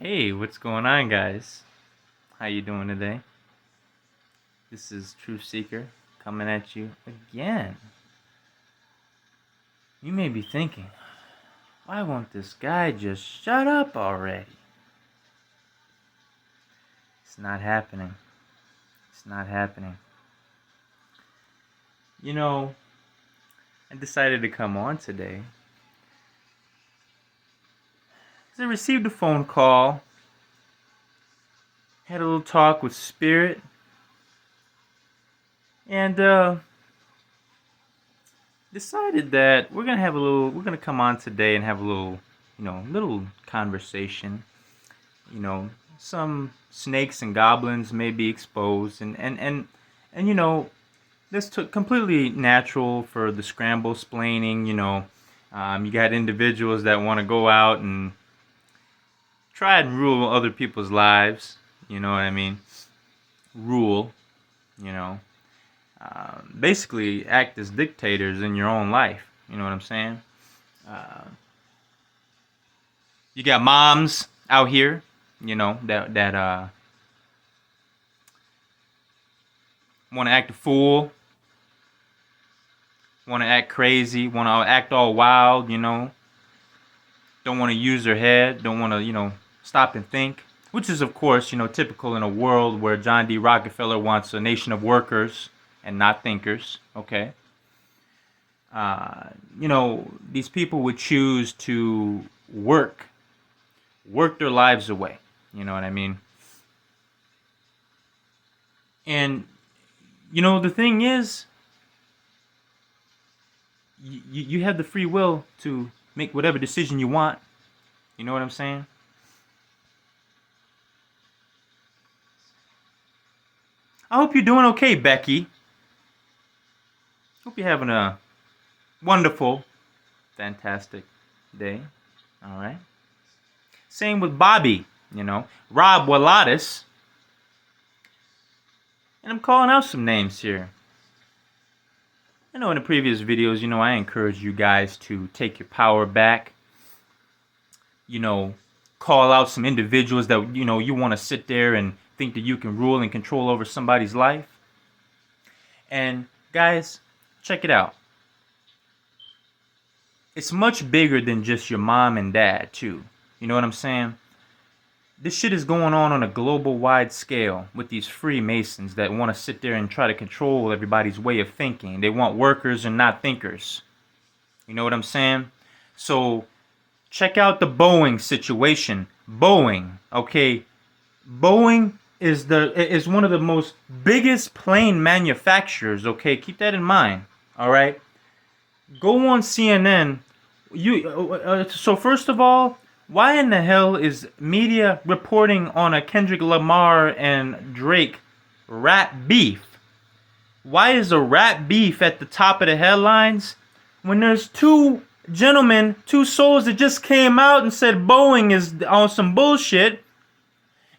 Hey, what's going on, guys? How you doing today? This is Truth Seeker coming at you again. You may be thinking, why won't this guy just shut up already? It's not happening. It's not happening. You know, I decided to come on today because I received a phone call, had a little talk with Spirit, and decided that we're gonna come on today and have a little, little conversation. Some snakes and goblins may be exposed, and this took completely natural for the scramble splaining. You got individuals that want to go out and try and rule other people's lives. You know what I mean? Rule. You know. Basically act as dictators in your own life. You know what I'm saying? You got moms out here, that want to act a fool, want to act crazy, want to act all wild, don't want to use their head, don't want to, stop and think, which is, of course, typical in a world where John D. Rockefeller wants a nation of workers and not thinkers, okay? These people would choose to work their lives away, you know what I mean? And, the thing is, you have the free will to make whatever decision you want, you know what I'm saying? I hope you're doing okay, Becky. Hope you're having a wonderful, fantastic day. All right. Same with Bobby, Rob Wallatis. And I'm calling out some names here. I know in the previous videos, I encourage you guys to take your power back. Call out some individuals that, you want to sit there and think that you can rule and control over somebody's life. And guys, check it out. It's much bigger than just your mom and dad, too. You know what I'm saying? This shit is going on a global wide scale with these Freemasons that want to sit there and try to control everybody's way of thinking. They want workers and not thinkers. You know what I'm saying? So check out the Boeing situation. Boeing, okay? Boeing is one of the most biggest plane manufacturers, okay? Keep that in mind, all right? Go on CNN. So first of all, why in the hell is media reporting on a Kendrick Lamar and Drake rap beef? Why is a rap beef at the top of the headlines when there's two souls that just came out and said Boeing is on some bullshit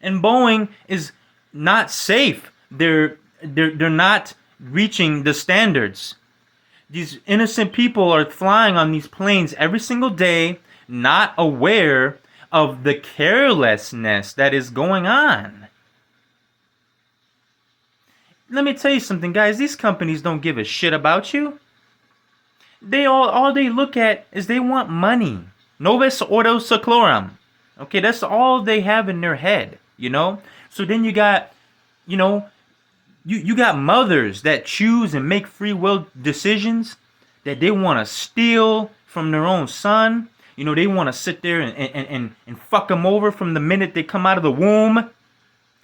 and Boeing is not safe. They're not reaching the standards. These innocent people are flying on these planes every single day, not aware of the carelessness that is going on. Let me tell you something, guys. These companies don't give a shit about you. All they look at is they want money. Nobis ordo seclorum. Okay, that's all they have in their head, So then you got, you got mothers that choose and make free will decisions that they want to steal from their own son. They want to sit there and fuck them over from the minute they come out of the womb.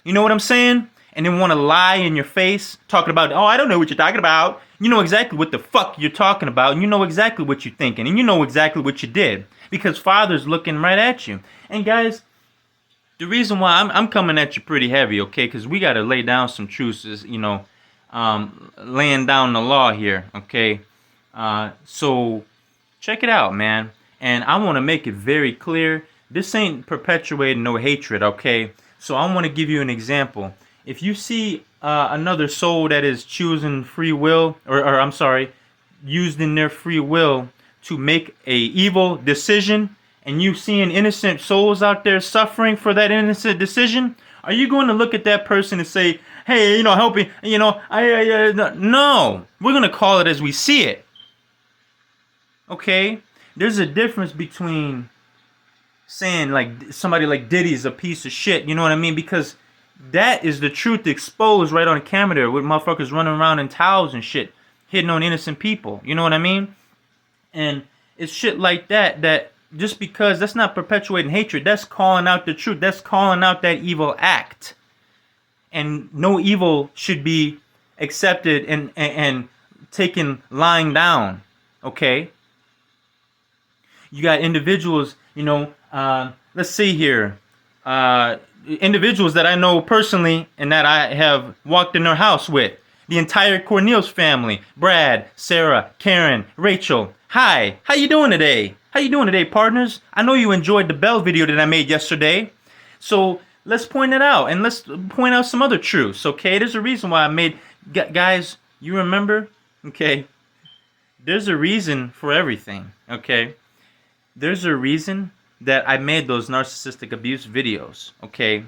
You know what I'm saying? And they want to lie in your face, talking about, oh, I don't know what you're talking about. You know exactly what the fuck you're talking about, and you know exactly what you're thinking, and you know exactly what you did, because Father's looking right at you. And guys, the reason why I'm coming at you pretty heavy, okay, because we got to lay down some truths, laying down the law here, okay? So check it out, man. And I want to make it very clear, this ain't perpetuating no hatred, okay? So I want to give you an example. If you see another soul that is choosing free will, or I'm sorry, used in their free will to make a evil decision and you seeing innocent souls out there suffering for that innocent decision, are you going to look at that person and say, hey, help me, no. We're going to call it as we see it. Okay? There's a difference between saying like somebody like Diddy's a piece of shit, you know what I mean? Because that is the truth exposed right on camera there, with motherfuckers running around in towels and shit, hitting on innocent people, you know what I mean? And it's shit like that just because that's not perpetuating hatred, that's calling out the truth, that's calling out that evil act. And no evil should be accepted and taken lying down, okay? You got individuals, let's see here, individuals that I know personally and that I have walked in their house with. The entire Cornelius family, Brad, Sarah, Karen, Rachel. Hi, how you doing today? How you doing today, partners? I know you enjoyed the bell video that I made yesterday. So let's point it out, and let's point out some other truths, okay? There's a reason why I made, guys, you remember? Okay, there's a reason for everything, okay? There's a reason that I made those narcissistic abuse videos, okay?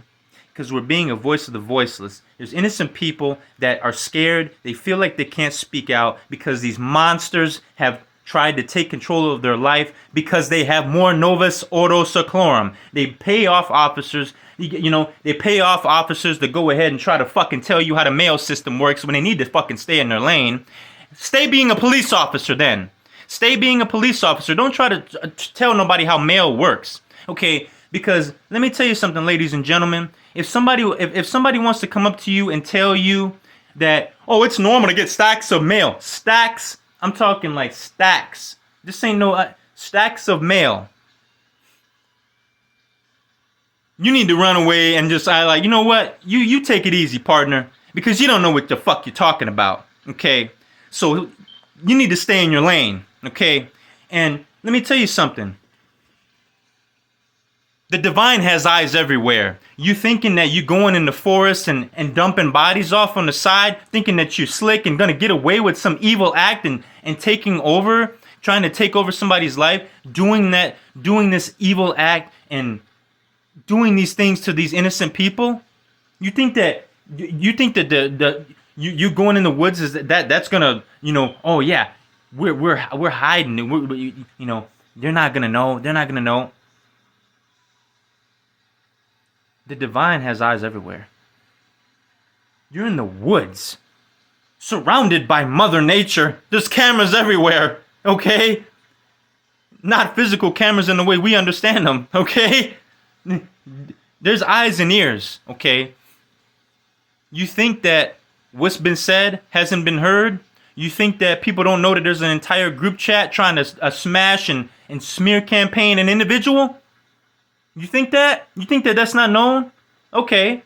Because we're being a voice of the voiceless. There's innocent people that are scared. They feel like they can't speak out because these monsters have tried to take control of their life because they have more novus ordo seclorum. They pay off officers, they pay off officers to go ahead and try to fucking tell you how the mail system works when they need to fucking stay in their lane. Stay being a police officer then. Stay being a police officer. Don't try to tell nobody how mail works, okay? Because let me tell you something, ladies and gentlemen. If somebody wants to come up to you and tell you that, oh, it's normal to get stacks of mail. Stacks, I'm talking like stacks. This ain't no stacks of mail. You need to run away and just like, you know what? You take it easy, partner, because you don't know what the fuck you're talking about, okay? So you need to stay in your lane. Okay, and let me tell you something. The divine has eyes everywhere. You thinking that you going in the forest and dumping bodies off on the side, thinking that you're slick and gonna get away with some evil act and taking over, trying to take over somebody's life, doing this evil act and doing these things to these innocent people? You think that you going in the woods is that's gonna, oh yeah, we're hiding. They're not gonna know. They're not gonna know. The divine has eyes everywhere. You're in the woods, surrounded by Mother Nature. There's cameras everywhere. Okay, not physical cameras in the way we understand them. Okay, there's eyes and ears. Okay, you think that what's been said hasn't been heard? You think that people don't know that there's an entire group chat trying to smash and smear campaign an individual? You think that? You think that that's not known? Okay.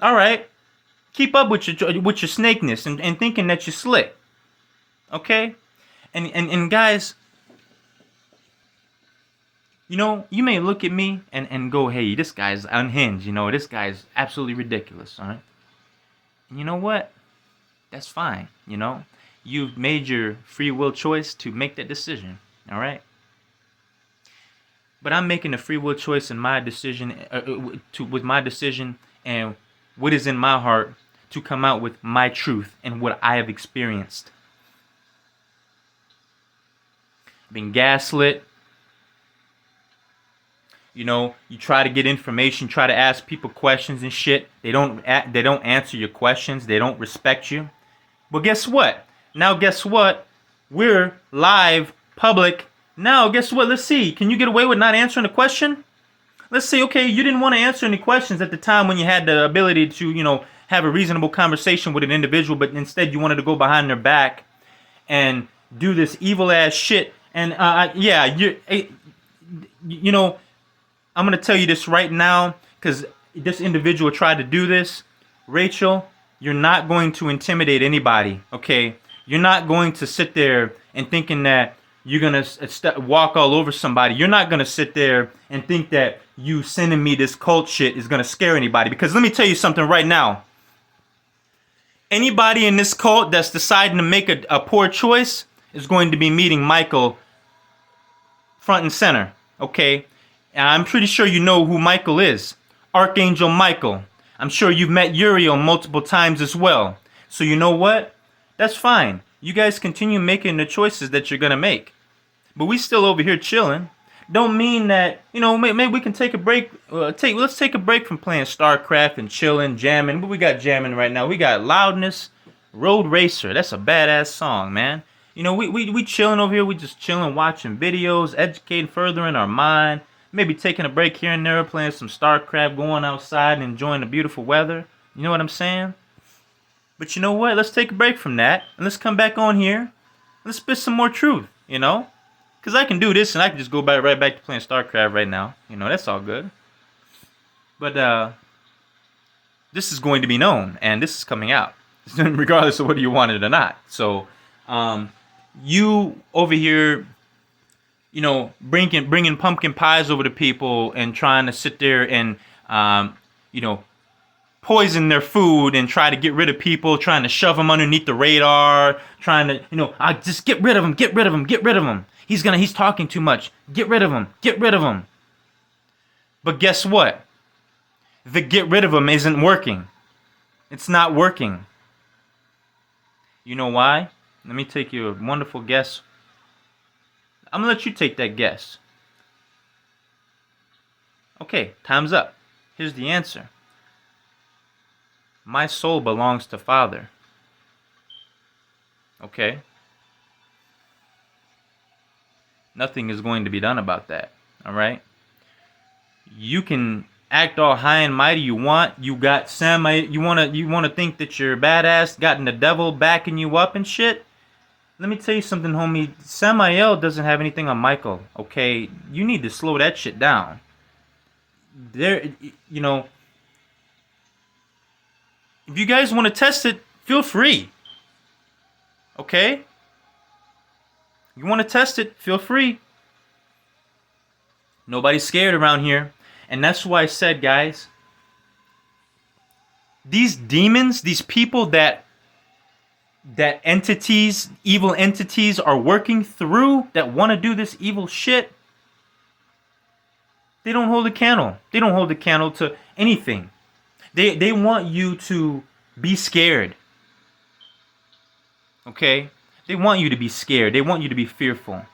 All right. Keep up with your snakeness and thinking that you're slick. Okay? And guys, you may look at me and go, hey, this guy's unhinged. This guy's absolutely ridiculous. All right? And you know what? That's fine. You've made your free will choice to make that decision, all right? But I'm making a free will choice in my decision, with my decision and what is in my heart to come out with my truth and what I have experienced. I've been gaslit. You try to get information, try to ask people questions and shit. They don't answer your questions. They don't respect you. Well, guess what? Now, guess what? We're live, public. Now, guess what? Let's see. Can you get away with not answering a question? Let's say, okay, you didn't want to answer any questions at the time when you had the ability to, have a reasonable conversation with an individual, but instead you wanted to go behind their back and do this evil ass shit. And I'm going to tell you this right now because this individual tried to do this. Rachel, you're not going to intimidate anybody, okay? You're not going to sit there and thinking that you're going to walk all over somebody. You're not going to sit there and think that you sending me this cult shit is going to scare anybody. Because let me tell you something right now. Anybody in this cult that's deciding to make a poor choice is going to be meeting Michael front and center, okay? And I'm pretty sure you know who Michael is. Archangel Michael. I'm sure you've met Uriel multiple times as well. So you know what? That's fine. You guys continue making the choices that you're gonna make. But we still over here chilling. Don't mean that, maybe we can take a break. Let's take a break from playing StarCraft and chilling, jamming. What we got jamming right now? We got Loudness, Road Racer. That's a badass song, man. We chilling over here. We just chilling, watching videos, educating, furthering our mind. Maybe taking a break here and there, playing some StarCraft, going outside and enjoying the beautiful weather. You know what I'm saying? But you know what? Let's take a break from that and let's come back on here. Let's spit some more truth, Because I can do this and I can just go right back to playing StarCraft right now. That's all good. But this is going to be known and this is coming out. Regardless of whether you want it or not. So, you over here, bringing pumpkin pies over to people and trying to sit there and, poison their food and try to get rid of people, trying to shove them underneath the radar, trying to, just get rid of him, get rid of him, get rid of him. He's talking too much. Get rid of him, get rid of him. But guess what? The get rid of him isn't working. It's not working. You know why? Let me take you a wonderful guess. I'm going to let you take that guess. Okay, time's up. Here's the answer. My soul belongs to Father. Okay? Nothing is going to be done about that. All right? You can act all high and mighty you want. You got you wanna think that you're badass, gotten the devil backing you up and shit. Let me tell you something, homie. Samael doesn't have anything on Michael. Okay, you need to slow that shit down. If you guys want to test it, feel free. Okay? You want to test it, feel free. Nobody's scared around here. And that's why I said, guys, these demons, these people that entities, evil entities are working through, that want to do this evil shit, they don't hold a candle. They don't hold a candle to anything. They want you to be scared. Okay? They want you to be scared. They want you to be fearful.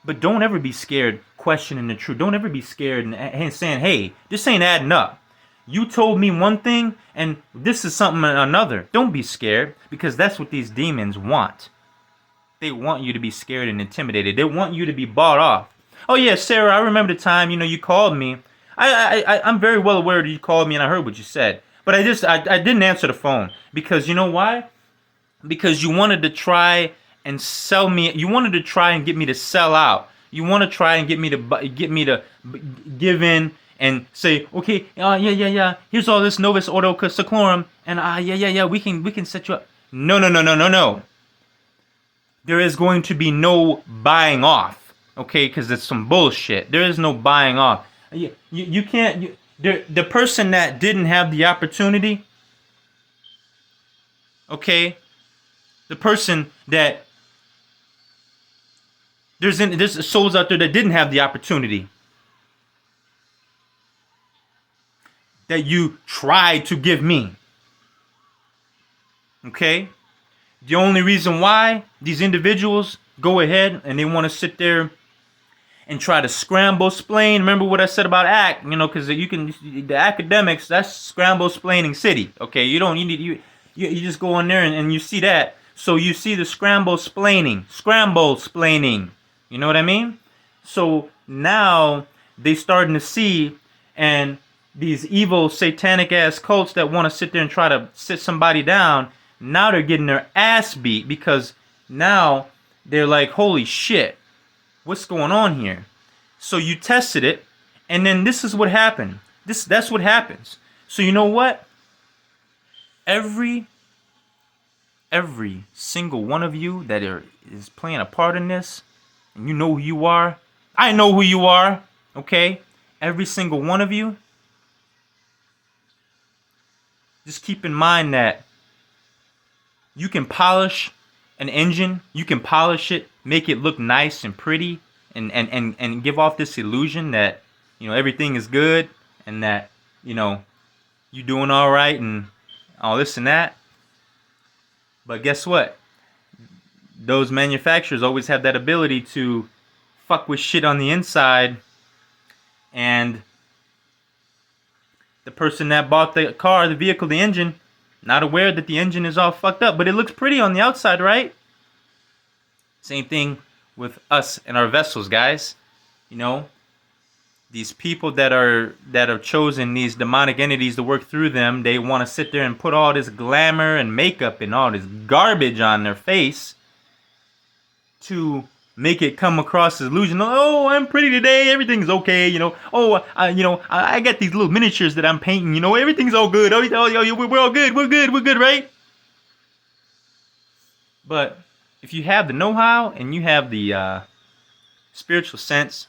But don't ever be scared questioning the truth. Don't ever be scared and saying, hey, this ain't adding up. You told me one thing and this is something another. Don't be scared, because that's what these demons want. They want you to be scared and intimidated. They want you to be bought off. Oh yeah, Sarah, I remember the time, you called me. I'm very well aware that you called me and I heard what you said. But I didn't answer the phone. Because you know why? Because you wanted to try and sell me. You wanted to try and get me to sell out. You want to try and get me to give in and say, okay, yeah. Here's all this Novus Ordo Seclorum, and yeah. We can set you up. No. There is going to be no buying off, okay? Because it's some bullshit. There is no buying off. You can't. The person that didn't have the opportunity, okay? The person that there's souls out there that didn't have the opportunity, that you tried to give me. Okay? The only reason why these individuals go ahead and they want to sit there and try to scramble splain. Remember what I said about ACT, because the academics, that's scramble splaining city. Okay, you just go in there and you see that. So you see the scramble splaining. You know what I mean? So now they starting to see, and these evil satanic ass cults that want to sit there and try to sit somebody down, now they're getting their ass beat, because now they're like, holy shit, what's going on here? So you tested it, and then this is what happened. That's what happens. So you know what? Every single one of you that is playing a part in this, and you know who you are, I know who you are, okay? Every single one of you, just keep in mind that you can polish an engine, you can polish it, make it look nice and pretty and give off this illusion that, you know, everything is good and that, you know, you doing all right and all this and that. But guess what? Those manufacturers always have that ability to fuck with shit on the inside, and the person that bought the car, the vehicle, the engine, not aware that the engine is all fucked up, but it looks pretty on the outside, right? Same thing with us and our vessels, guys. You know, these people that have chosen these demonic entities to work through them, they want to sit there and put all this glamour and makeup and all this garbage on their face to make it come across as illusion. Oh, I'm pretty today. Everything's okay. You know. Oh, I got these little miniatures that I'm painting. You know, everything's all good. Oh, we're all good. We're good, right? But if you have the know-how and you have the spiritual sense,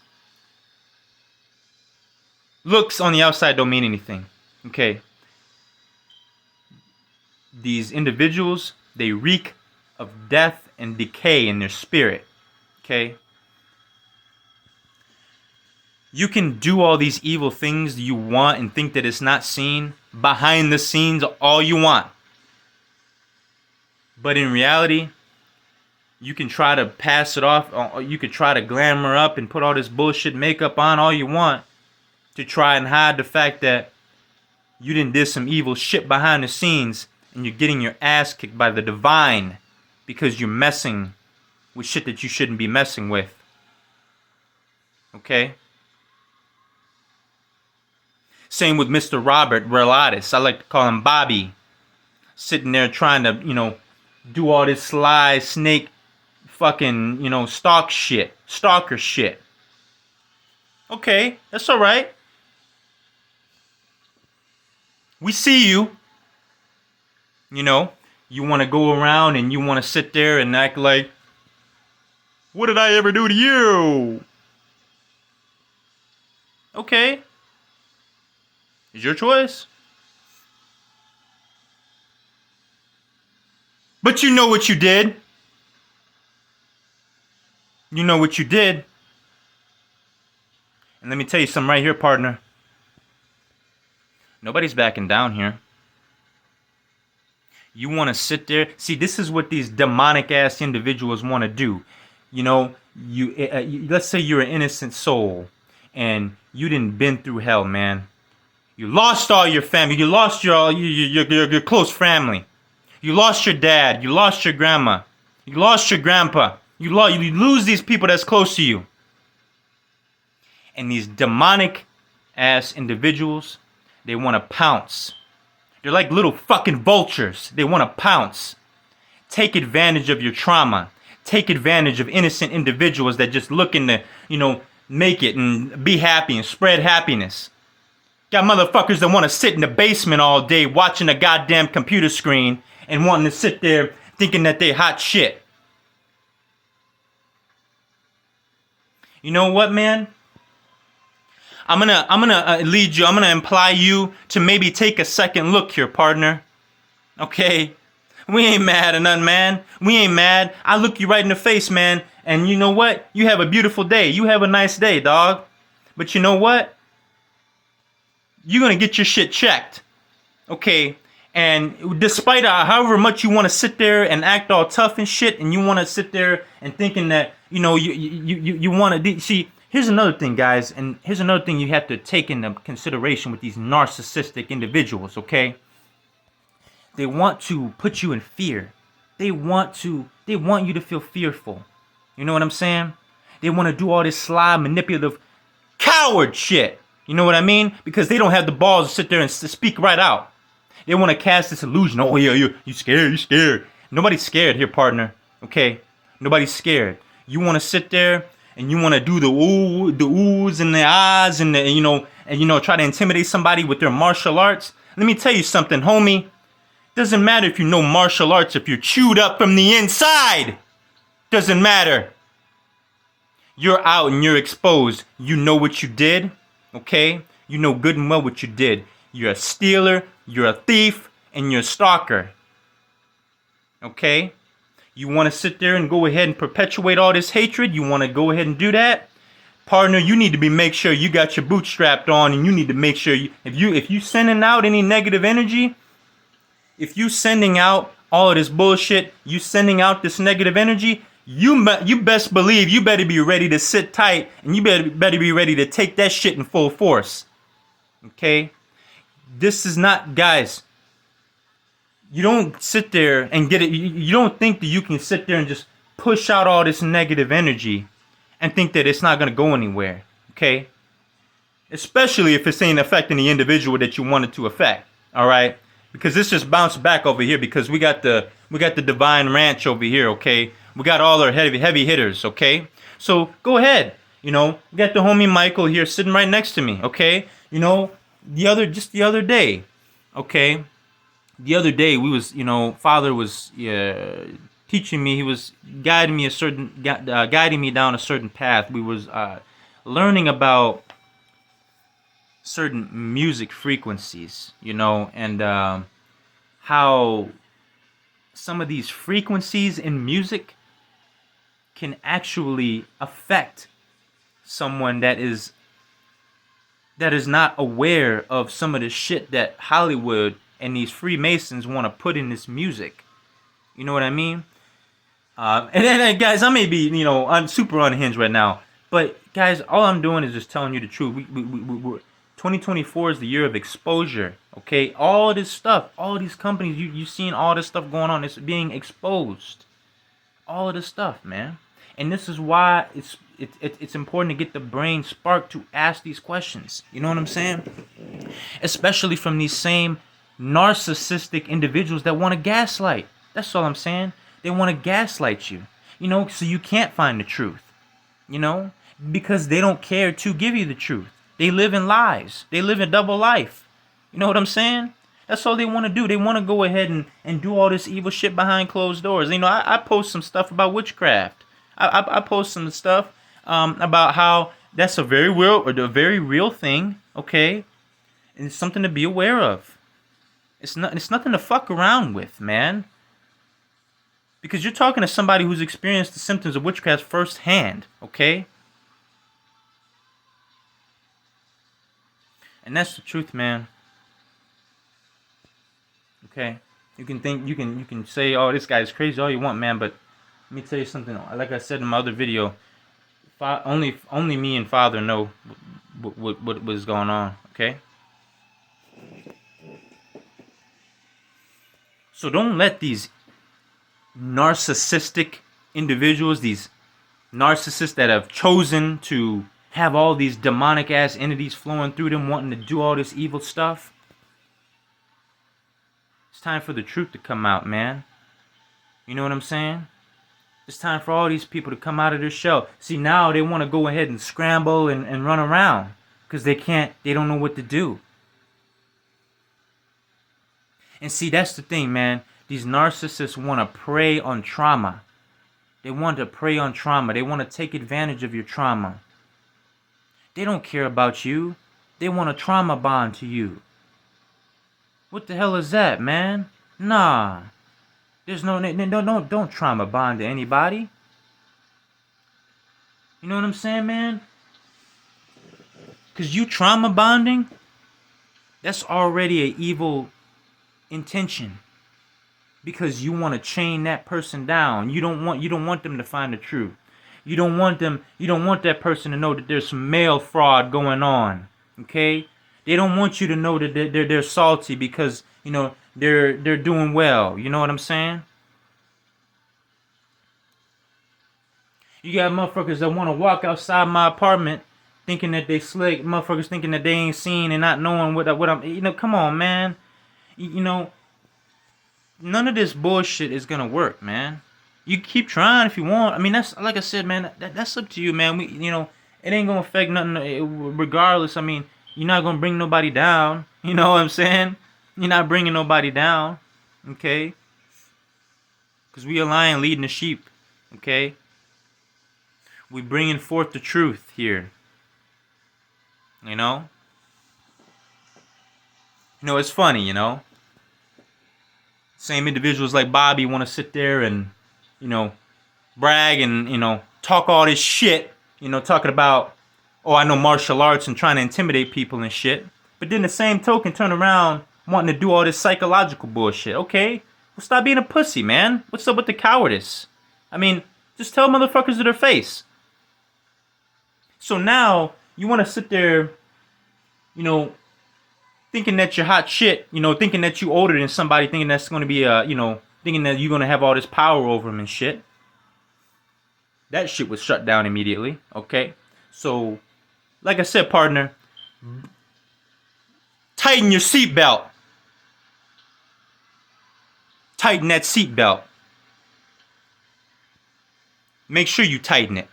looks on the outside don't mean anything. Okay. These individuals, they reek of death and decay in their spirit. Okay. You can do all these evil things you want and think that it's not seen behind the scenes all you want. But in reality, you can try to pass it off, or you could try to glamour up and put all this bullshit makeup on all you want to try and hide the fact that you done did some evil shit behind the scenes and you're getting your ass kicked by the divine because you're messing with shit that you shouldn't be messing with. Okay? Same with Mr. Robert Relatis. I like to call him Bobby. Sitting there trying to, you know, do all this sly snake fucking, you know, stalker shit. Okay, that's all right. We see you. You know, you want to go around and you want to sit there and act like, what did I ever do to you? Okay. It's your choice. But you know what you did. You know what you did. And let me tell you something right here, partner. Nobody's backing down here. You want to sit there. See, this is what these demonic ass individuals want to do. You know, let's say you're an innocent soul and you didn't been through hell, man. You lost all your family. You lost your close family. You lost your dad. You lost your grandma. You lost your grandpa. You lose these people that's close to you. And these demonic ass individuals, they want to pounce. They're like little fucking vultures. They want to pounce. Take advantage of your trauma. Take advantage of innocent individuals that just looking to, you know, make it and be happy and spread happiness. Got motherfuckers that want to sit in the basement all day watching a goddamn computer screen and wanting to sit there thinking that they hot shit. You know what, man? I'm gonna lead you. I'm gonna imply you to maybe take a second look here, partner. Okay? We ain't mad or nothing, man. We ain't mad. I look you right in the face, man. And you know what? You have a beautiful day. You have a nice day, dog. But you know what? You're gonna get your shit checked. Okay? And despite however much you want to sit there and act all tough and shit, and you want to sit there and thinking that, you know, you want to see. Here's another thing, guys, and here's another thing you have to take into consideration with these narcissistic individuals, okay? They want to put you in fear. They want you to feel fearful. You know what I'm saying? They want to do all this sly, manipulative, coward shit. You know what I mean? Because they don't have the balls to sit there and speak right out. They want to cast this illusion. Oh, yeah, you scared, you scared. Nobody's scared here, partner, okay? Nobody's scared. You want to sit there and you want to do the oohs and the ahs and the, try to intimidate somebody with their martial arts. Let me tell you something, homie. Doesn't matter if you know martial arts, if you're chewed up from the inside. Doesn't matter. You're out and you're exposed. You know what you did, okay? You know good and well what you did. You're a stealer, you're a thief, and you're a stalker. Okay? You want to sit there and go ahead and perpetuate all this hatred? You want to go ahead and do that? Partner, you need to make sure you got your boots strapped on, and you need to make sure if you sending out any negative energy, if you sending out all of this bullshit, you sending out this negative energy, you best believe you better be ready to sit tight, and you better be ready to take that shit in full force. Okay? This is not, guys, you don't sit there and get it. You don't think that you can sit there and just push out all this negative energy and think that it's not going to go anywhere. Okay? Especially if it's ain't affecting the individual that you want it to affect. All right? Because this just bounced back over here because we got the Divine Ranch over here, okay? We got all our heavy hitters, okay? So go ahead. We got the homie Michael here sitting right next to me, okay? The other day, okay? The other day we was, Father was teaching me. He was guiding me down a certain path. We was learning about certain music frequencies, and how some of these frequencies in music can actually affect someone that is not aware of some of the shit that Hollywood and these Freemasons want to put in this music. You know what I mean? And guys, I may be, I'm super unhinged right now, but guys, all I'm doing is just telling you the truth. We're 2024 is the year of exposure. Okay, all this stuff, all these companies, you seen all this stuff going on. It's being exposed. All of this stuff, man. And this is why it's important to get the brain sparked to ask these questions. You know what I'm saying? Especially from these same narcissistic individuals that want to gaslight. That's all I'm saying. They want to gaslight you. So you can't find the truth. Because they don't care to give you the truth. They live in lies. They live a double life. You know what I'm saying? That's all they want to do. They want to go ahead and do all this evil shit behind closed doors. I post some stuff about witchcraft. I post some stuff about how that's a very real thing, okay? And it's something to be aware of. It's nothing to fuck around with, man. Because you're talking to somebody who's experienced the symptoms of witchcraft firsthand, okay? And that's the truth, man. Okay? You can say, oh, this guy's crazy all you want, man, but let me tell you something. Like I said in my other video, only me and Father know what was going on, okay? So don't let these narcissistic individuals, these narcissists that have chosen to have all these demonic ass entities flowing through them, wanting to do all this evil stuff. It's time for the truth to come out, man. You know what I'm saying? It's time for all these people to come out of their shell. See, now they want to go ahead and scramble and run around because they don't know what to do. And see, that's the thing, man. These narcissists want to prey on trauma. They want to prey on trauma. They want to take advantage of your trauma. They don't care about you. They want a trauma bond to you. What the hell is that, man? Nah. There's don't trauma bond to anybody. You know what I'm saying, man? Because you trauma bonding, that's already an evil intention. Because you want to chain that person down. You don't want them to find the truth. You don't want that person to know that there's some mail fraud going on. Okay? They don't want you to know that they're salty because, they're doing well. You know what I'm saying? You got motherfuckers that want to walk outside my apartment thinking that they slick. Motherfuckers thinking that they ain't seen and not knowing what I'm... come on, man. None of this bullshit is going to work, man. You keep trying if you want. I mean, that's like I said, man. That's up to you, man. It ain't gonna affect nothing. Regardless, I mean, you're not gonna bring nobody down. You know what I'm saying? You're not bringing nobody down, okay? Because we a lion leading the sheep, okay? We bringing forth the truth here. It's funny, Same individuals like Bobby want to sit there and brag and, talk all this shit, talking about oh, I know martial arts and trying to intimidate people and shit. But then the same token turn around wanting to do all this psychological bullshit. Okay, well, stop being a pussy, man. What's up with the cowardice? I mean, just tell motherfuckers to their face. So now you want to sit there, you know, thinking that you're hot shit, you know, thinking that you older than somebody, thinking that's going to be you know, thinking that you're going to have all this power over them and shit. That shit was shut down immediately, okay? So, like I said, partner, tighten your seatbelt. Tighten that seatbelt. Make sure you tighten it.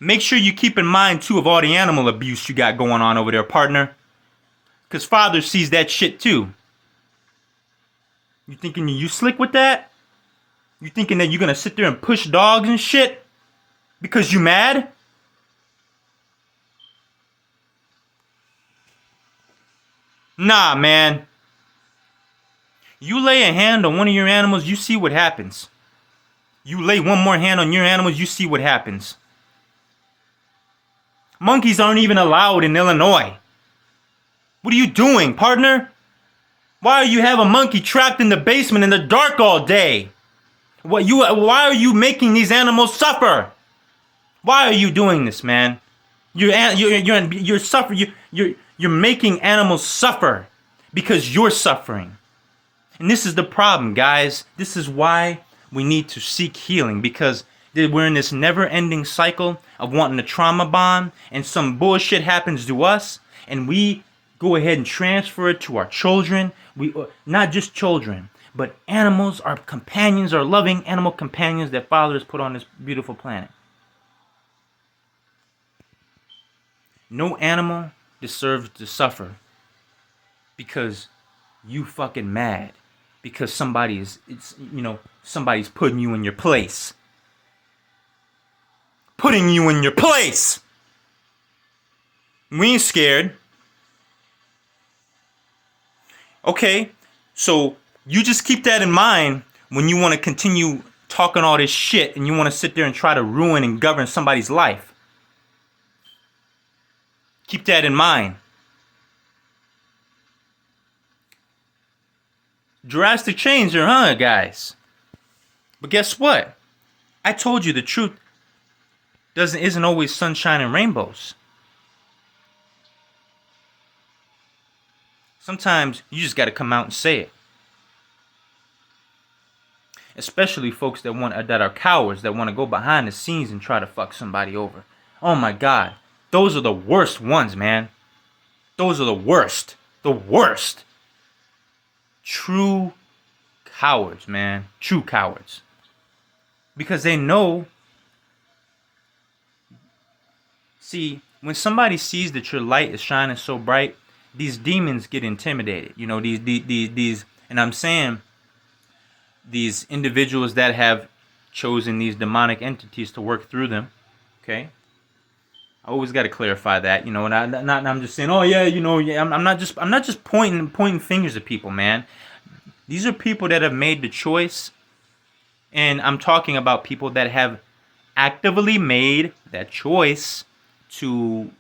Make sure you keep in mind, too, of all the animal abuse you got going on over there, partner. Because father sees that shit, too. You thinking you slick with that? You thinking that you're going to sit there and push dogs and shit? Because you mad? Nah, man. You lay a hand on one of your animals, you see what happens. You lay one more hand on your animals, you see what happens. Monkeys aren't even allowed in Illinois. What are you doing, partner? Why do you have a monkey trapped in the basement in the dark all day? Why are you making these animals suffer? Why are you doing this, man? You're suffering. You're making animals suffer because you're suffering. And this is the problem, guys. This is why we need to seek healing, because we're in this never-ending cycle of wanting to trauma bond, and some bullshit happens to us, and we go ahead and transfer it to our children. We not just children, but animals, our companions, our loving animal companions that Father has put on this beautiful planet. No animal deserves to suffer because you fucking mad, because somebody's putting you in your place. Putting you in your place. We ain't scared. Okay, so you just keep that in mind when you want to continue talking all this shit and you want to sit there and try to ruin and govern somebody's life. Keep that in mind. Drastic change there, huh, guys? But guess what? I told you the truth isn't always sunshine and rainbows. Sometimes you just got to come out and say it. Especially folks that are cowards, that want to go behind the scenes and try to fuck somebody over. Oh my God, those are the worst ones, man. Those are the worst. The worst. True cowards, man. True cowards. Because they know. See, when somebody sees that your light is shining so bright, these demons get intimidated. You know, these, and I'm saying these individuals that have chosen these demonic entities to work through them. Okay, I always got to clarify that, you know, and I'm just saying, oh yeah, you know, yeah, I'm not just pointing fingers at people, man. These are people that have made the choice, and I'm talking about people that have actively made that choice to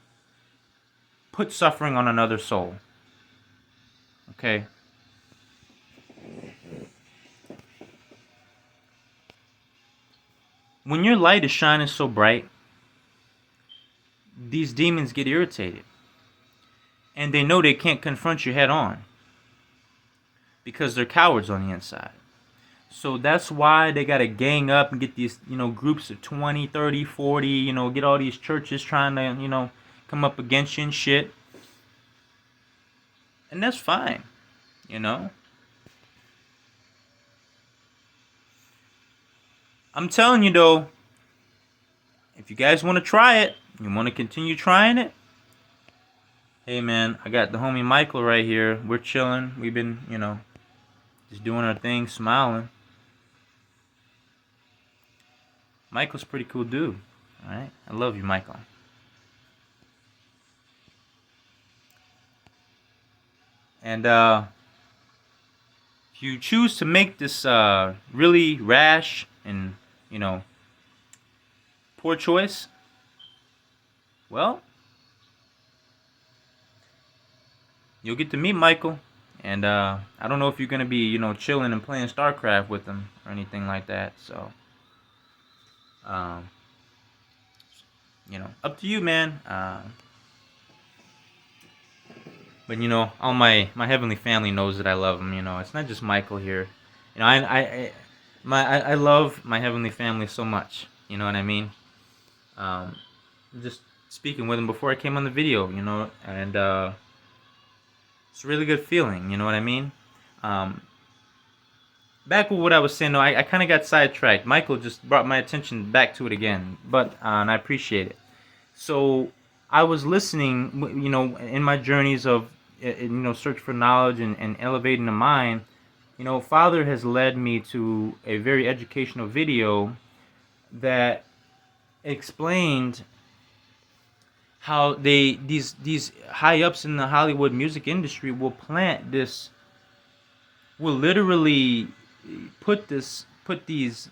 put suffering on another soul. Okay. When your light is shining so bright, these demons get irritated. And they know they can't confront you head on, because they're cowards on the inside. So that's why they got to gang up and get these, you know, groups of 20, 30, 40, you know, get all these churches trying to, you know, come up against you and shit. And that's fine, you know. I'm telling you though, if you guys want to try it, you want to continue trying it, hey man, I got the homie Michael right here. We're chilling. We've been, you know, just doing our thing, smiling. Michael's a pretty cool dude. Alright? I love you, Michael. And if you choose to make this really rash and, you know, poor choice, Well, you'll get to meet Michael. And I don't know if you're gonna be, chilling and playing StarCraft with him or anything like that. So, um, up to you, man. But all my heavenly family knows that I love them. It's not just Michael here. I love my heavenly family so much. You know what I mean? Um, just speaking with him before I came on the video. And it's a really good feeling. You know what I mean? Um, Back with what I was saying, though, I kind of got sidetracked. Michael just brought my attention back to it again, but and I appreciate it. So I was listening, in my journeys of, search for knowledge and elevating the mind. Father has led me to a very educational video that explained how these high ups in the Hollywood music industry will literally put these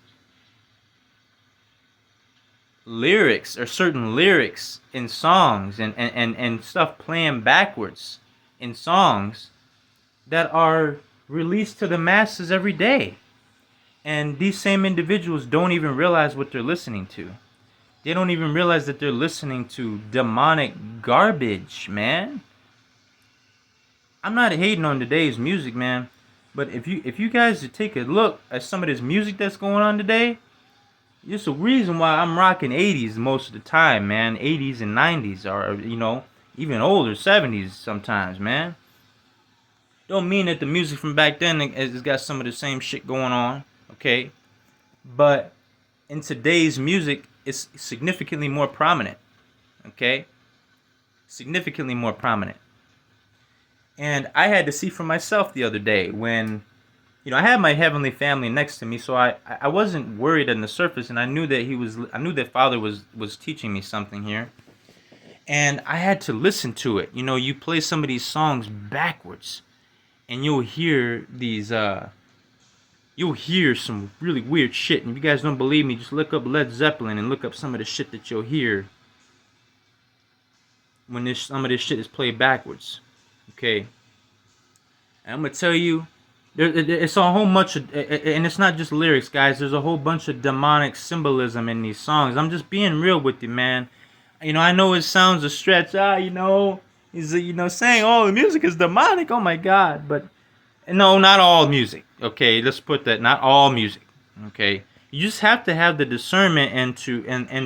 lyrics or certain lyrics in songs and stuff playing backwards in songs that are released to the masses every day. And these same individuals don't even realize what they're listening to. They don't even realize that they're listening to demonic garbage, man. I'm not hating on today's music, man. But if you guys take a look at some of this music that's going on today, there's a reason why I'm rocking 80s most of the time, man. 80s and 90s, or even older, 70s sometimes, man. Don't mean that the music from back then has got some of the same shit going on, okay? But in today's music, it's significantly more prominent, okay? Significantly more prominent. And I had to see for myself the other day when, I had my heavenly family next to me, so I wasn't worried on the surface, and I knew that Father was teaching me something here. And I had to listen to it. You play some of these songs backwards, and you'll hear some really weird shit. And if you guys don't believe me, just look up Led Zeppelin and look up some of the shit that you'll hear when some of this shit is played backwards. Okay, and I'm gonna tell you, it's a whole bunch of, and it's not just lyrics, guys. There's a whole bunch of demonic symbolism in these songs. I'm just being real with you, man. I know it sounds a stretch. He's saying, "Oh, the music is demonic." Oh my God, but no, not all music. Okay, let's put that. Not all music. Okay, you just have to have the discernment and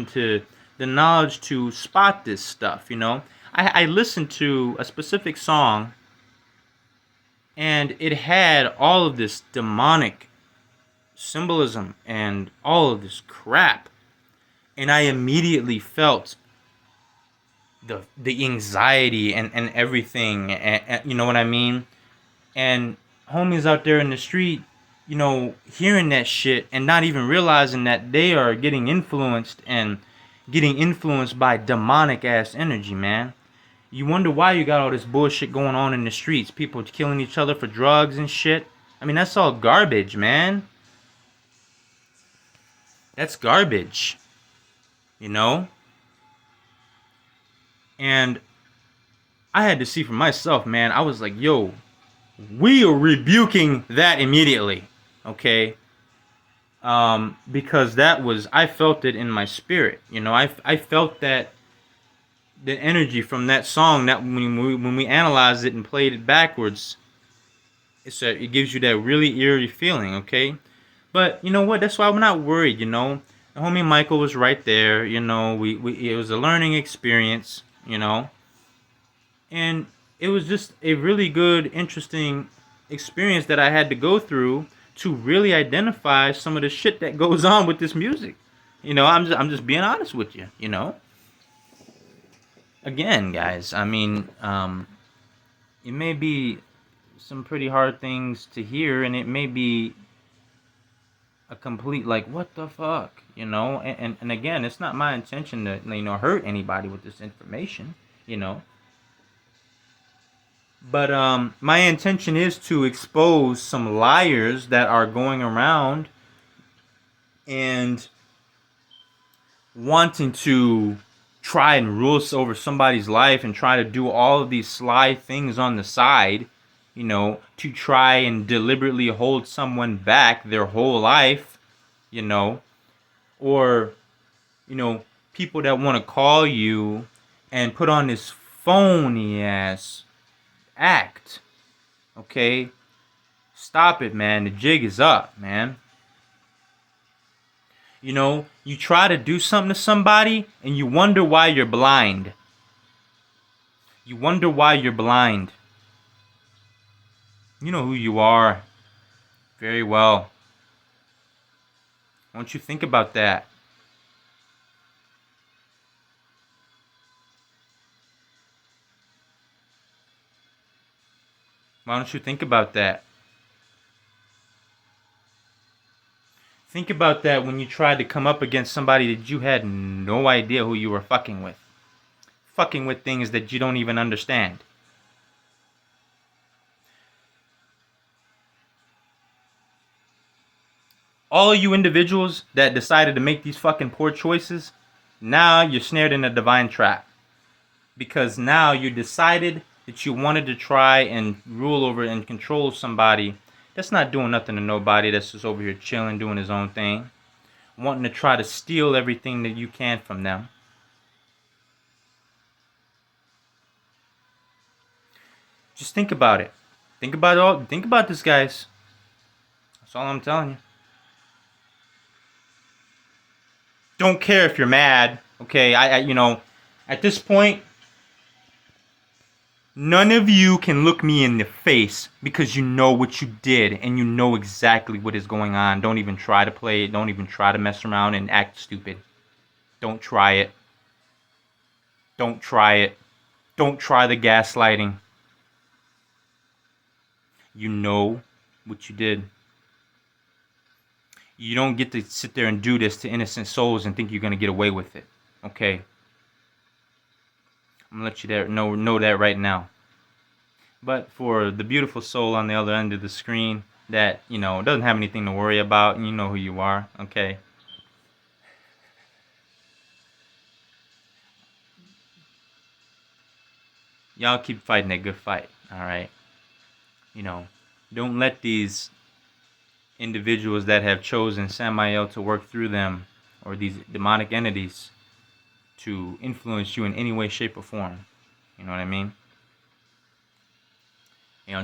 to the knowledge to spot this stuff. I listened to a specific song, and it had all of this demonic symbolism and all of this crap, and I immediately felt the anxiety and everything, and you know what I mean? And homies out there in the street, hearing that shit and not even realizing that they are getting influenced by demonic ass energy, man. You wonder why you got all this bullshit going on in the streets. People killing each other for drugs and shit. I mean, that's all garbage, man. That's garbage. And I had to see for myself, man. I was like, yo, we are rebuking that immediately. Okay? Because I felt it in my spirit. I felt that the energy from that song, that when we analyzed it and played it backwards, it gives you that really eerie feeling, okay? But you know what? That's why I'm not worried. The homie Michael was right there. It was a learning experience. And it was just a really good, interesting experience that I had to go through to really identify some of the shit that goes on with this music. I'm just being honest with you. Again, guys, I mean, it may be some pretty hard things to hear, and it may be a complete, like, what the fuck, and again, it's not my intention to, hurt anybody with this information, but, my intention is to expose some liars that are going around and wanting to try and rule over somebody's life and try to do all of these sly things on the side, to try and deliberately hold someone back their whole life, or, people that want to call you and put on this phony ass act, okay? Stop it, man. The jig is up, man. You try to do something to somebody and you wonder why you're blind. You wonder why you're blind. You know who you are very well. Why don't you think about that? Why don't you think about that? Think about that when you tried to come up against somebody that you had no idea who you were fucking with. Fucking with things that you don't even understand. All you individuals that decided to make these fucking poor choices, now you're snared in a divine trap. Because now you decided that you wanted to try and rule over and control somebody that's not doing nothing to nobody, that's just over here chilling, doing his own thing, wanting to try to steal everything that you can from them. Just think about it. Think about this, guys. That's all I'm telling you. Don't care if you're mad. Okay, at this point, none of you can look me in the face because you know what you did and you know exactly what is going on. Don't even try to play it. Don't even try to mess around and act stupid. Don't try it. Don't try it. Don't try the gaslighting. You know what you did. You don't get to sit there and do this to innocent souls and think you're going to get away with it. Okay? I'm going to let you know that right now. But for the beautiful soul on the other end of the screen that, doesn't have anything to worry about, and you know who you are, okay? Y'all keep fighting that good fight, alright? Don't let these individuals that have chosen Samael to work through them, or these demonic entities, to influence you in any way, shape, or form. You know what I mean?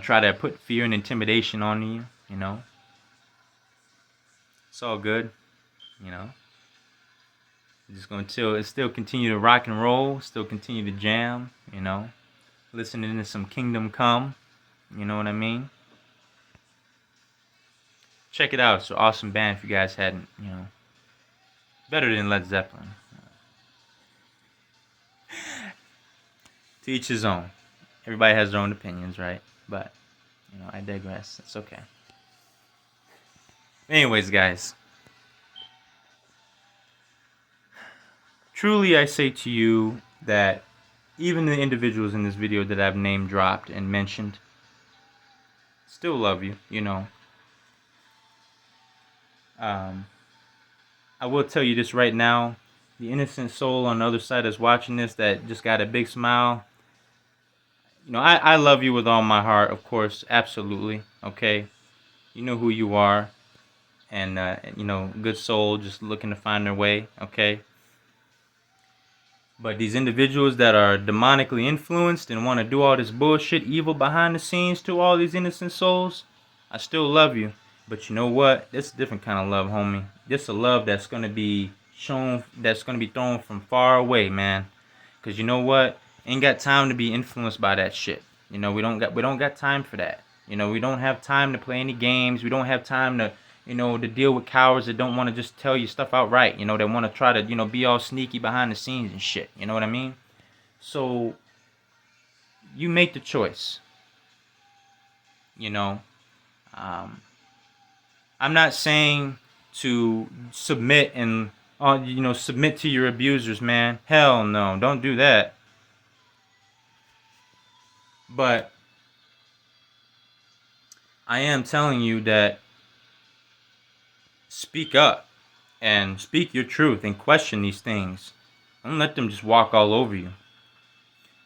Try to put fear and intimidation on you, It's all good, Just going to still continue to rock and roll, still continue to jam, Listening to some Kingdom Come, you know what I mean? Check it out. It's an awesome band if you guys hadn't, Better than Led Zeppelin. To each his own. Everybody has their own opinions, right? But, I digress. It's okay. Anyways, guys. Truly, I say to you that even the individuals in this video that I've name dropped and mentioned still love you, I will tell you this right now. The innocent soul on the other side that's watching this that just got a big smile. I love you with all my heart, of course, absolutely, okay? You know who you are, and, good soul just looking to find their way, okay? But these individuals that are demonically influenced and want to do all this bullshit, evil behind the scenes to all these innocent souls, I still love you. But you know what? This is a different kind of love, homie. This is a love that's going to be shown, that's going to be thrown from far away, man. Because you know what? Ain't got time to be influenced by that shit. We don't got time for that. We don't have time to play any games. We don't have time to, to deal with cowards that don't want to just tell you stuff outright. They want to try to, be all sneaky behind the scenes and shit. You know what I mean? So, you make the choice. I'm not saying to submit and, submit to your abusers, man. Hell no, don't do that. But I am telling you that speak up and speak your truth and question these things. Don't let them just walk all over you.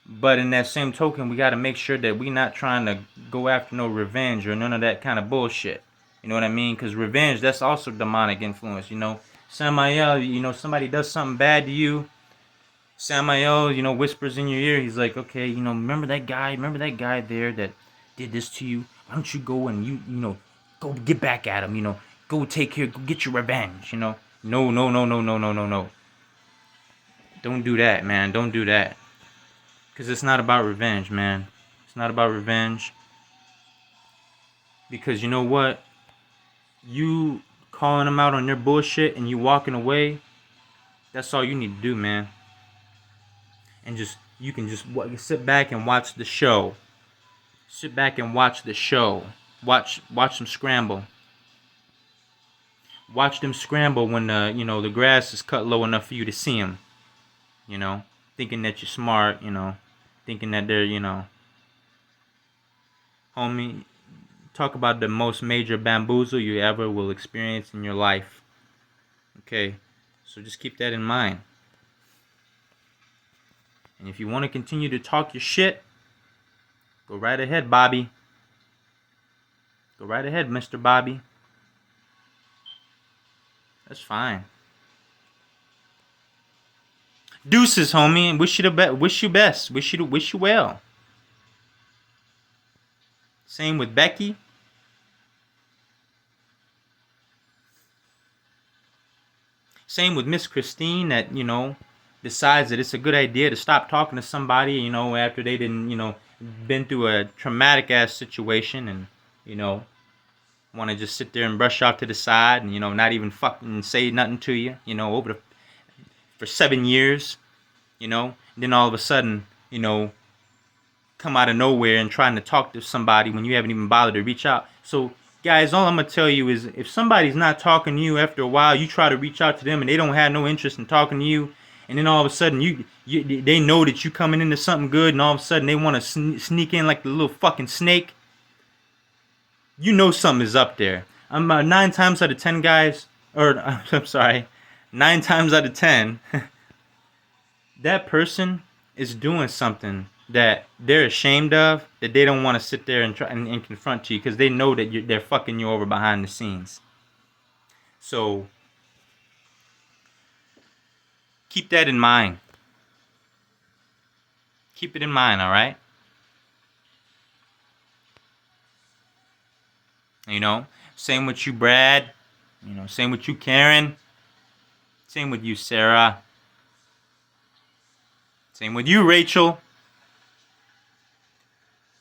But in that same token, we got to make sure that we not trying to go after no revenge or none of that kind of bullshit. You know what I mean? Because revenge, that's also demonic influence. You know, Samael, you know, somebody does something bad to you. Samael, you know, whispers in your ear. He's like, okay, you know, remember that guy there that did this to you? Why don't you go and you know, go get back at him, you know, go take care, go get your revenge, you know? No, no, no, no, no, no, no, no. Don't do that, man. Don't do that. Because it's not about revenge, man. It's not about revenge. Because you know what? You calling them out on their bullshit and you walking away, that's all you need to do, man. And you can just sit back and watch the show. Sit back and watch the show. Watch them scramble. Watch them scramble when the grass is cut low enough for you to see them. You know, thinking that you're smart, you know, thinking that they're, you know, homie, talk about the most major bamboozle you ever will experience in your life. Okay, so just keep that in mind. And if you want to continue to talk your shit, go right ahead, Bobby. Go right ahead, Mr. Bobby. That's fine. Deuces, homie. Wish you the best. Wish you best. Wish you well. Same with Becky. Same with Miss Christine that, you know, decides that it's a good idea to stop talking to somebody, you know, after they didn't, you know, been through a traumatic ass situation and, you know, want to just sit there and brush off to the side and, you know, not even fucking say nothing to you, you know, for 7 years, you know, and then all of a sudden, you know, come out of nowhere and trying to talk to somebody when you haven't even bothered to reach out. So, guys, all I'm going to tell you is if somebody's not talking to you after a while, you try to reach out to them and they don't have no interest in talking to you, and then all of a sudden they know that you coming into something good, and all of a sudden they want to sneak in like the little fucking snake. You know something is up there. I'm 9 times out of 10 guys, or I'm sorry, 9 times out of 10, that person is doing something that they're ashamed of, that they don't want to sit there and try and confront you because they know that they're fucking you over behind the scenes. So keep that in mind. Keep it in mind, all right? You know, same with you, Brad. You know, same with you, Karen. Same with you, Sarah. Same with you, Rachel.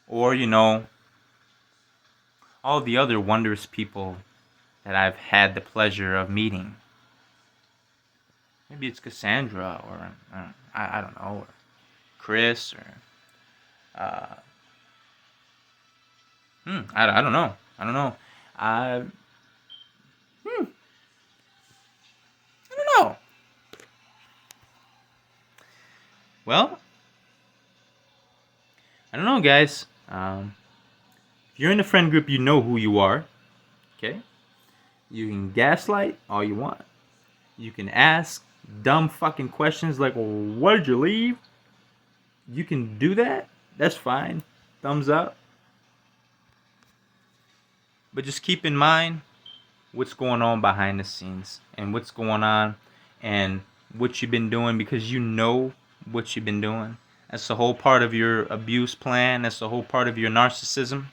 Or, you know, all the other wondrous people that I've had the pleasure of meeting. Maybe it's Cassandra or, I don't know, or Chris or, I don't know. I don't know. I don't know. Well, I don't know, guys. If you're in the friend group, you know who you are. Okay? You can gaslight all you want. You can ask dumb fucking questions like, well, why did you leave? You can do that. That's fine. Thumbs up. But just keep in mind what's going on behind the scenes and what's going on and what you've been doing, because you know what you've been doing. That's the whole part of your abuse plan. That's the whole part of your narcissism,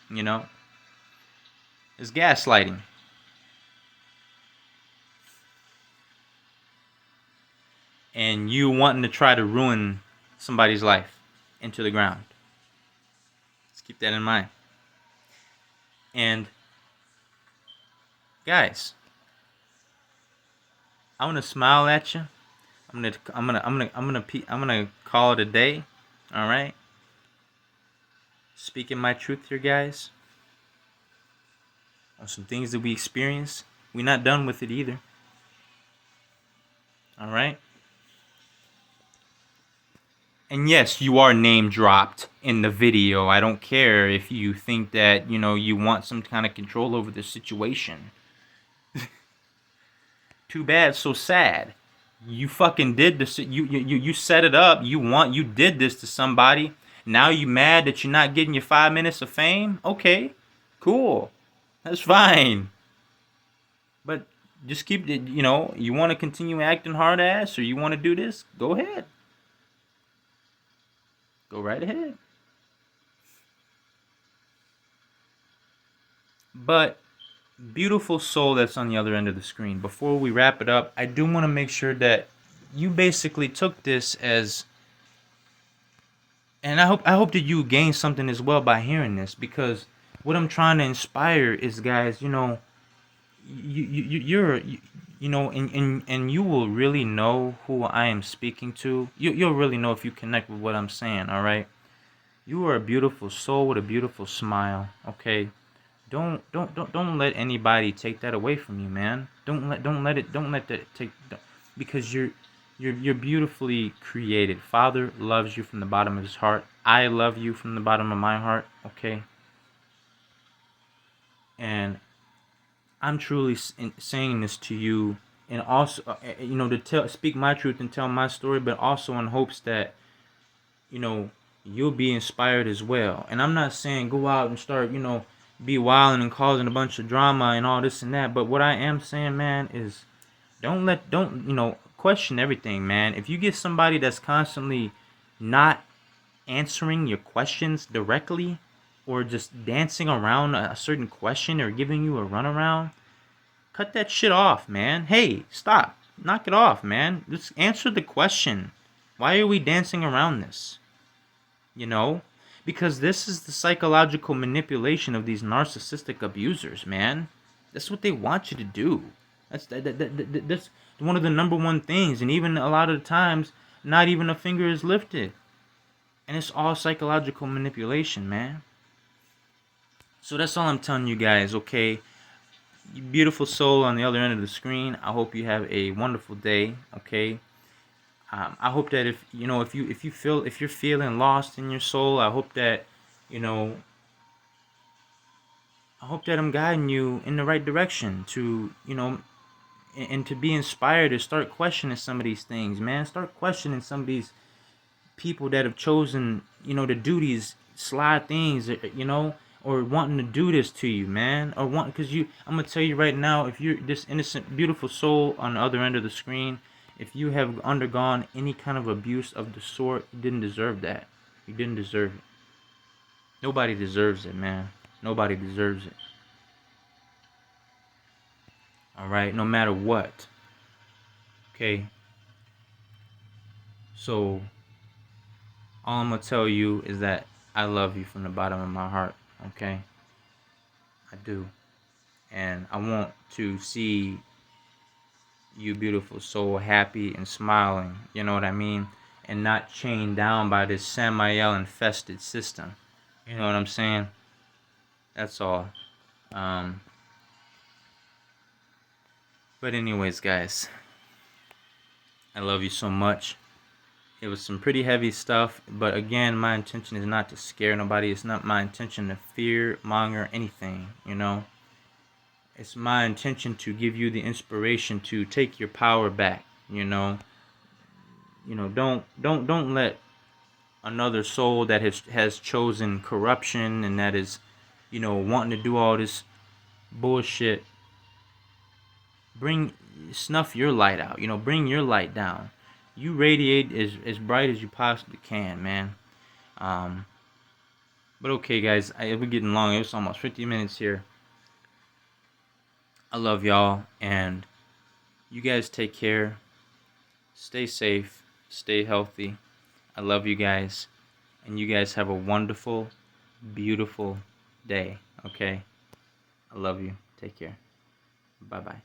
you know. It's gaslighting. And you wanting to try to ruin somebody's life into the ground. Let's keep that in mind. And guys, I'm gonna smile at you. I'm gonna call it a day. All right. Speaking my truth here, guys. On some things that we experienced, we're not done with it either. All right. And yes, you are name dropped in the video. I don't care if you think that, you know, you want some kind of control over the situation. Too bad, so sad. You fucking did this. You set it up. You did this to somebody. Now you mad that you're not getting your 5 minutes of fame? Okay, cool. That's fine. But just keep it, you want to continue acting hard ass or you want to do this? Go ahead. Go right ahead. But beautiful soul that's on the other end of the screen, before we wrap it up, I do want to make sure that you basically took this as, and I hope that you gain something as well by hearing this, because what I'm trying to inspire is, guys, and you will really know who I am speaking to. You'll really know if you connect with what I'm saying. All right, you are a beautiful soul with a beautiful smile. Okay, don't let anybody take that away from you, man. Don't let that take, because you're beautifully created. Father loves you from the bottom of his heart. I love you from the bottom of my heart. Okay, and I'm truly saying this to you, and also, to speak my truth and tell my story, but also in hopes that, you know, you'll be inspired as well. And I'm not saying go out and start, be wilding and causing a bunch of drama and all this and that. But what I am saying, man, is don't question everything, man. If you get somebody that's constantly not answering your questions directly, or just dancing around a certain question or giving you a runaround, cut that shit off, man. Hey, stop. Knock it off, man. Just answer the question. Why are we dancing around this? You know? Because this is the psychological manipulation of these narcissistic abusers, man. That's what they want you to do. That's one of the number one things. And even a lot of the times, not even a finger is lifted. And it's all psychological manipulation, man. So that's all I'm telling you guys, okay? You beautiful soul on the other end of the screen, I hope you have a wonderful day, okay? I hope that if you're feeling lost in your soul, I hope that I'm guiding you in the right direction to and to be inspired to start questioning some of these things, man. Start questioning some of these people that have chosen to do these sly things, or wanting to do this to you, man, or because I'm gonna tell you right now, if you're this innocent beautiful soul on the other end of the screen, if you have undergone any kind of abuse of the sort, you didn't deserve that. You didn't deserve it. Nobody deserves it, man. Nobody deserves it. All right, no matter what. Okay, so all I'm gonna tell you is that I love you from the bottom of my heart. Okay, I do. And I want to see you beautiful soul happy and smiling, you know what I mean? And not chained down by this Samael infested system. You know what I'm saying? That's all. Um, but anyways, guys, I love you so much. It was some pretty heavy stuff, but again, my intention is not to scare nobody. It's not my intention to fear monger anything, It's my intention to give you the inspiration to take your power back, don't let another soul that has chosen corruption and that is, wanting to do all this bullshit, snuff your light out, bring your light down. You radiate as bright as you possibly can, man. But okay, guys, we're getting long. It's almost 50 minutes here. I love y'all, and you guys take care. Stay safe. Stay healthy. I love you guys, and you guys have a wonderful, beautiful day, okay? I love you. Take care. Bye-bye.